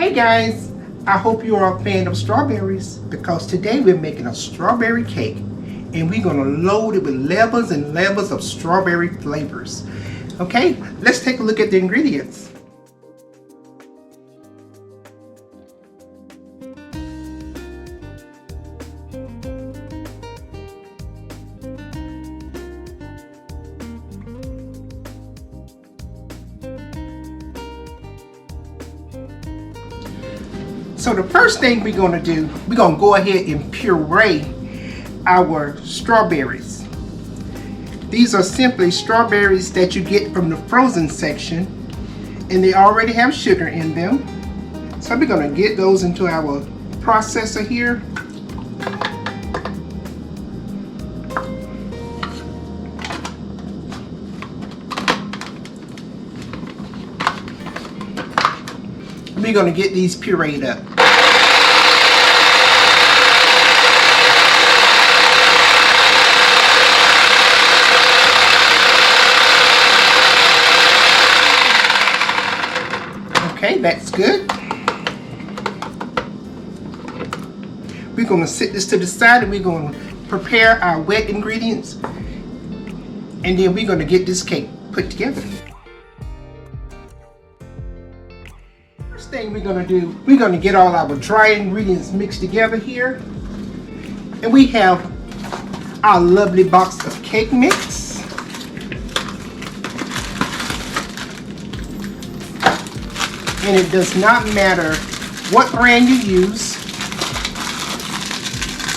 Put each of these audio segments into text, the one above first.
Hey guys, I hope you are a fan of strawberries because today we're making a strawberry cake and we're going to load it with levels and levels of strawberry flavors. Okay, let's take a look at the ingredients. So the first thing we're going to do, we're going to go ahead and puree our strawberries. These are simply strawberries that you get from the frozen section, and they already have sugar in them. So we're going to get those into our processor here. We're going to get these pureed up. Okay, that's good. We're going to set this to the side and we're going to prepare our wet ingredients, and then we're going to get this cake put together. First thing we're going to do, we're going to get all our dry ingredients mixed together here, and we have our lovely box of cake mix. And it does not matter what brand you use.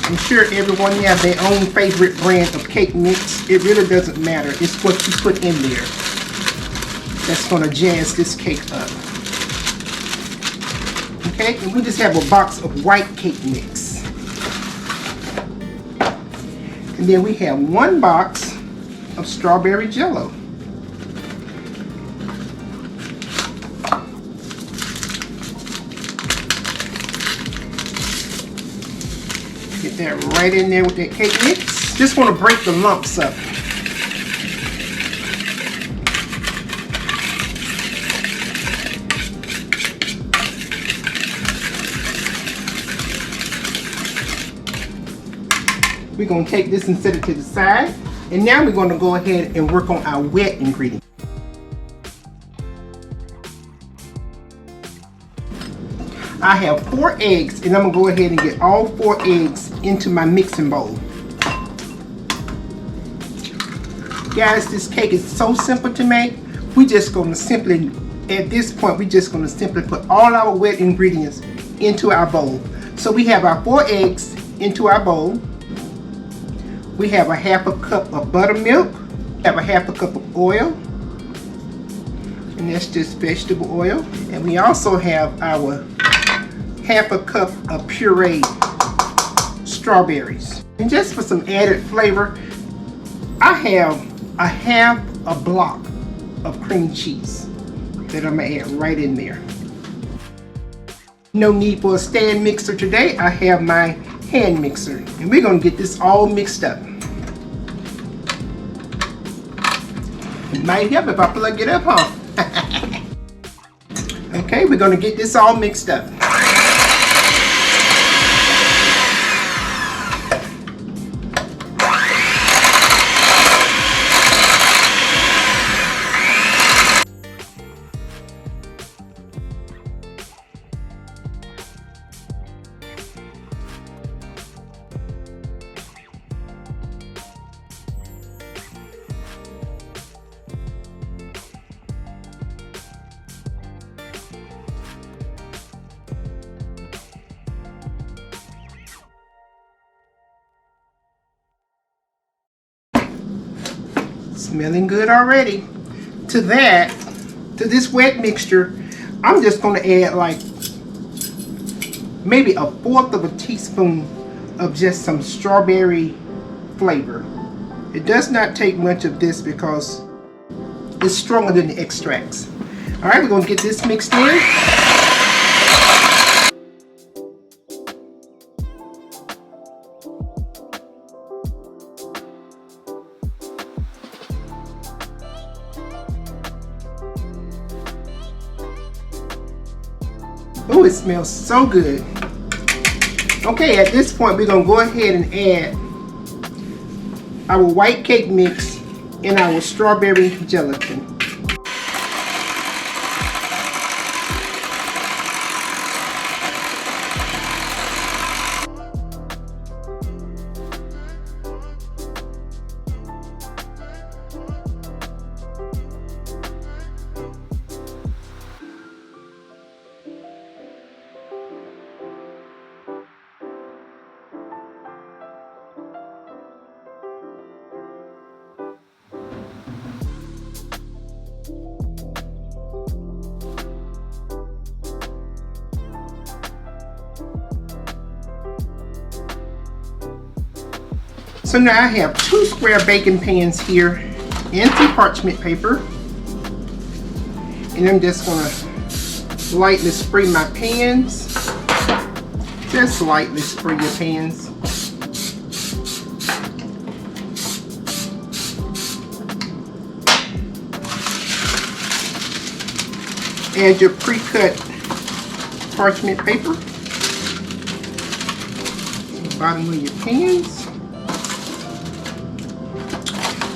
I'm sure everyone has their own favorite brand of cake mix. It really doesn't matter. It's what you put in there that's going to jazz this cake up. Okay, and we just have a box of white cake mix. And then we have one box of strawberry jello. Get that right in there with that cake mix. Just want to break the lumps up. We're going to take this and set it to the side. And now we're going to go ahead and work on our wet ingredients. I have 4 eggs, and I'm going to go ahead and get all 4 eggs into my mixing bowl. Guys, this cake is so simple to make. We're just going to simply, at this point, we're just going to simply put all our wet ingredients into our bowl. So we have our 4 eggs into our bowl. We have a half a cup of buttermilk. We have a half a cup of oil. And that's just vegetable oil. And we also have our half a cup of pureed strawberries. And just for some added flavor, I have a half a block of cream cheese that I'm gonna add right in there. No need for a stand mixer today. I have my hand mixer, and we're gonna get this all mixed up. It might help if I plug it up, huh? Okay, we're gonna get this all mixed up. Smelling good already. To this wet mixture, I'm just going to add like maybe 1/4 of a teaspoon of just some strawberry flavor. It does not take much of this because it's stronger than the extracts. All right, we're going to get this mixed in. Oh, it smells so good. Okay, at this point, we're gonna go ahead and add our white cake mix and our strawberry gelatin. So now I have 2 square baking pans here and some parchment paper. And I'm just gonna lightly spray my pans. Just lightly spray your pans. Add your pre-cut parchment paper to the bottom of your pans.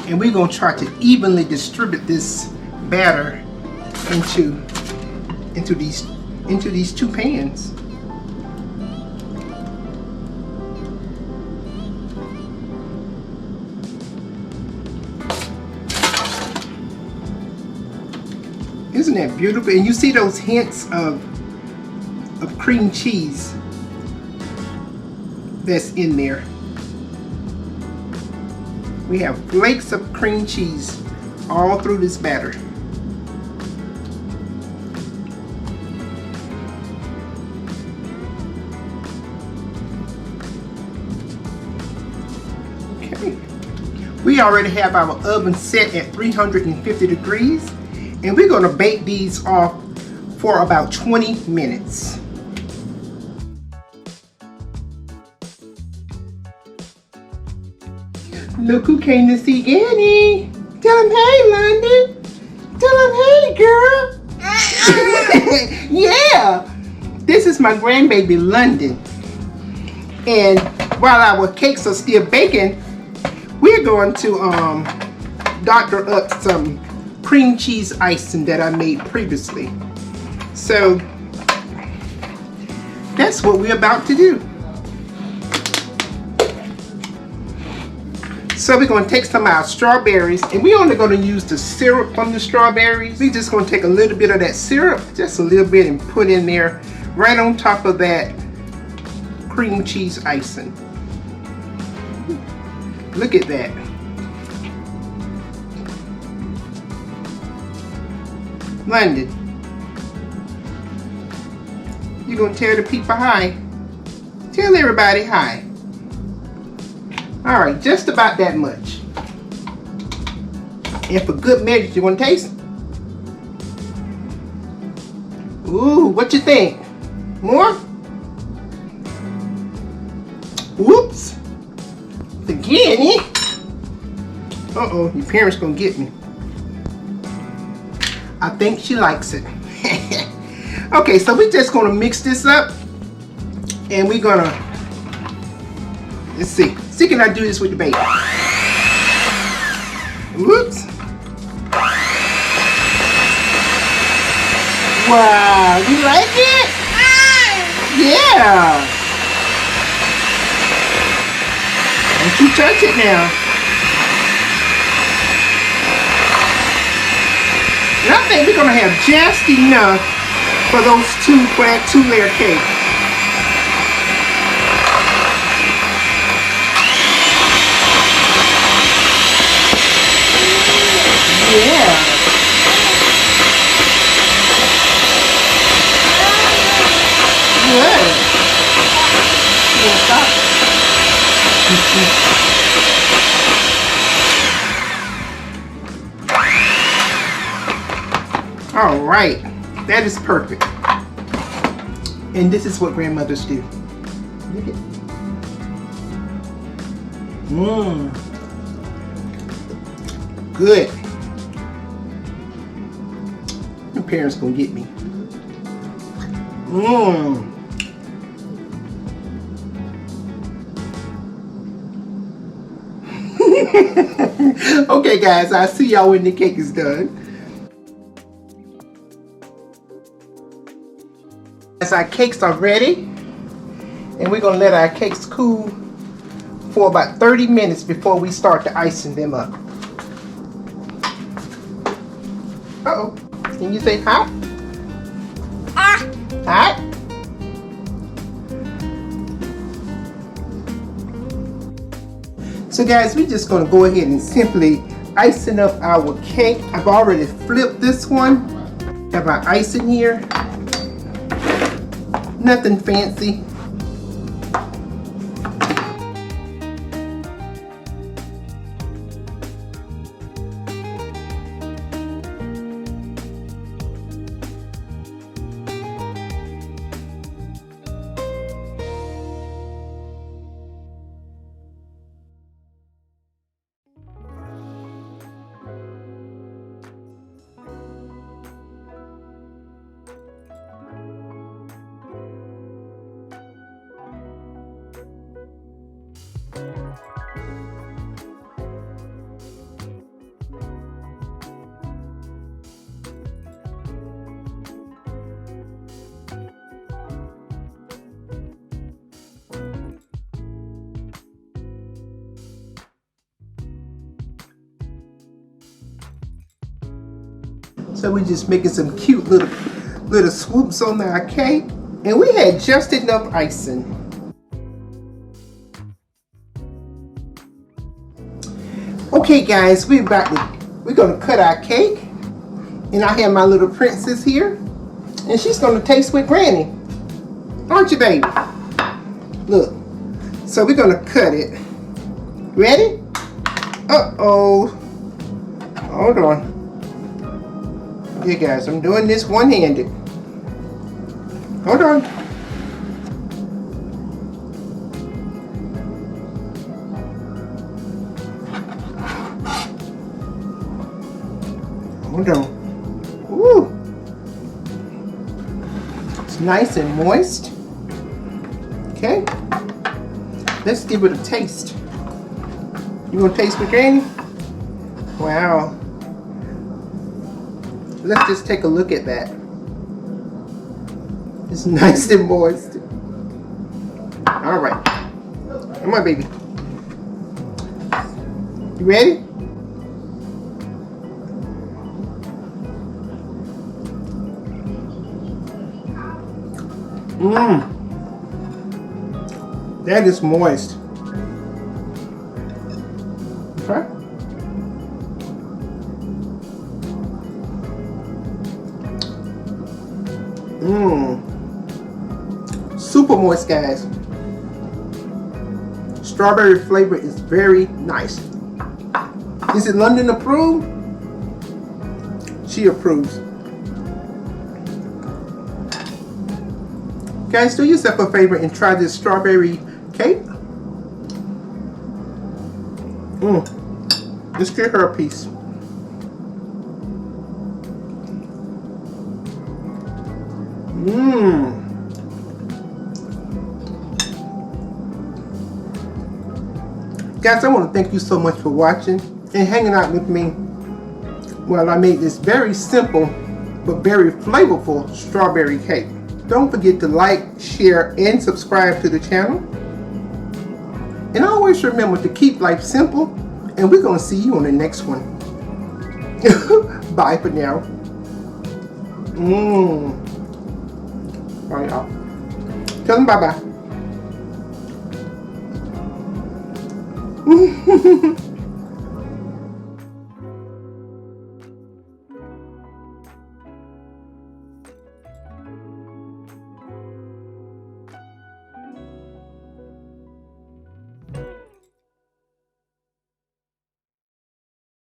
And we're going to try to evenly distribute this batter into these 2 pans. Isn't that beautiful? And you see those hints of cream cheese that's in there. We have flakes of cream cheese all through this batter. Okay. We already have our oven set at 350 degrees, and we're going to bake these off for about 20 minutes. Look who came to see Annie. Tell him hey, Londyn. Tell him hey, girl. Yeah. This is my grandbaby, Londyn. And while our cakes are still baking, we're going to doctor up some cream cheese icing that I made previously. So that's what we're about to do. So we're going to take some of our strawberries, and we're only going to use the syrup from the strawberries. We're just going to take a little bit of that syrup, just a little bit, and put in there right on top of that cream cheese icing. Look at that. Londyn, you're going to tell the people hi. Tell everybody hi. All right, just about that much. And for good measure, you want to taste? Ooh, what you think? More? Whoops. Again, eh? Uh-oh, your parents gonna get me. I think she likes it. Okay, so we're just gonna mix this up, and we're gonna, let's see. See, can I do this with the baby? Whoops. Wow, you like it? Yeah. Don't you touch it now. And I think we're gonna have just enough for that 2-layer cake. Yeah. Good. Yeah, stop. All right, that is perfect. And this is what grandmothers do. Look at. Good. Your parents gonna get me. Mmm. Okay guys, I'll see y'all when the cake is done. As our cakes are ready, and we're gonna let our cakes cool for about 30 minutes before we start to icing them up. Uh-oh. Can you say hot? Hot? So guys, we're just gonna go ahead and simply icing up our cake. I've already flipped this one. Have our icing here. Nothing fancy. So we're just making some cute little swoops on our cake. And we had just enough icing. Okay guys, we're gonna cut our cake. And I have my little princess here. And she's gonna taste with Granny. Aren't you, baby? Look. So we're gonna cut it. Ready? Uh-oh. Hold on. Yeah guys, I'm doing this one-handed. Hold on. Hold on. Woo! It's nice and moist. Okay. Let's give it a taste. You gonna taste with Granny? Wow. Let's just take a look at that. It's nice and moist. All right. Come on, baby. You ready? Mmm. That is moist. Okay. Mmm. Super moist, guys. Strawberry flavor is very nice. Is it Londyn approved? She approves. Guys, do yourself a favor and try this strawberry cake. Let's get her a piece. Guys, I want to thank you so much for watching and hanging out with me while I made this very simple but very flavorful strawberry cake. Don't forget to like, share, and subscribe to the channel. And always remember to keep life simple, and we're going to see you on the next one. Bye for now. Bye, y'all. Tell them bye-bye.